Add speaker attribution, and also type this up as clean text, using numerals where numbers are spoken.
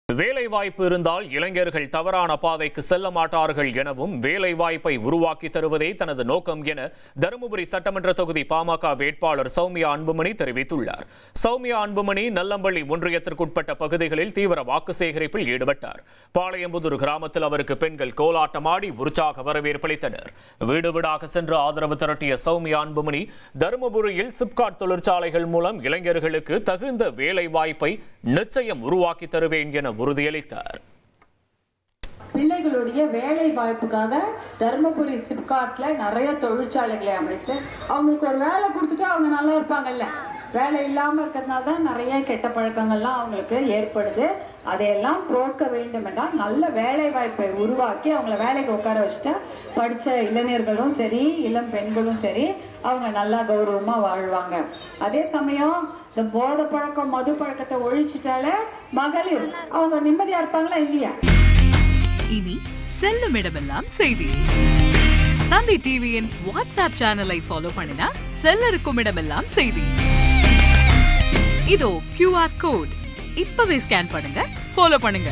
Speaker 1: வேலைவாய்ப்பு இருந்தால் இளைஞர்கள் தவறான பாதைக்கு செல்ல மாட்டார்கள் எனவும் வேலைவாய்ப்பை உருவாக்கி தருவதே தனது நோக்கம் என தருமபுரி சட்டமன்ற தொகுதி பாமக வேட்பாளர் சௌமியா அன்புமணி தெரிவித்துள்ளார். சௌமியா அன்புமணி நல்லம்பள்ளி ஒன்றியத்திற்குட்பட்ட பகுதிகளில் தீவிர வாக்கு சேகரிப்பில் ஈடுபட்டார். பாளையம்புதூர் கிராமத்தில் அவருக்கு பெண்கள் கோலாட்டமாடி உற்சாக வரவேற்பளித்தனர். வீடு வீடாக சென்று ஆதரவு திரட்டிய சௌமியா அன்புமணி தருமபுரியில் சிப்காட் தொழிற்சாலைகள் மூலம் இளைஞர்களுக்கு தகுந்த வேலைவாய்ப்பை நிச்சயம் உருவாக்கி தருவேன் என உறுதியளித்தார்.
Speaker 2: பிள்ளைகளுடைய வேலை வாய்ப்புக்காக தருமபுரி சிப்காட்ல நிறைய தொழிற்சாலைகளை அமைத்து அவங்களுக்கு ஒரு வேலை கொடுத்துட்டு அவங்க நல்லா இருப்பாங்கல்ல. வேலை இல்லாமல் இருக்கிறதுனால தான் நிறைய கெட்ட பழக்கங்கள்லாம் அவங்களுக்கு ஏற்படுது. அதையெல்லாம் போக்க வேண்டும் என்றால் நல்ல வேலை வாய்ப்பை உருவாக்கி அவங்கள வேலைக்கு உட்கார வச்சுட்டா படித்த இளைஞர்களும் சரி இளம் பெண்களும் சரி அவங்க நல்லா கௌரவமாக வாழ்வாங்க. அதே சமயம் இந்த போதை பழக்கம் மது பழக்கத்தை ஒழிச்சிட்டாலே மகளிர் அவங்க நிம்மதியா இருப்பாங்களா இல்லையா?
Speaker 3: இனி செல்லும் இடமெல்லாம் செய்தி. தந்தை டிவியின் வாட்ஸ்அப் சேனலை ஃபாலோ பண்ணினா செல்ல இருக்கும் இடமெல்லாம் செய்தி. இதோ QR கோட் இப்பவே ஸ்கேன் பண்ணுங்க, ஃபாலோ பண்ணுங்க.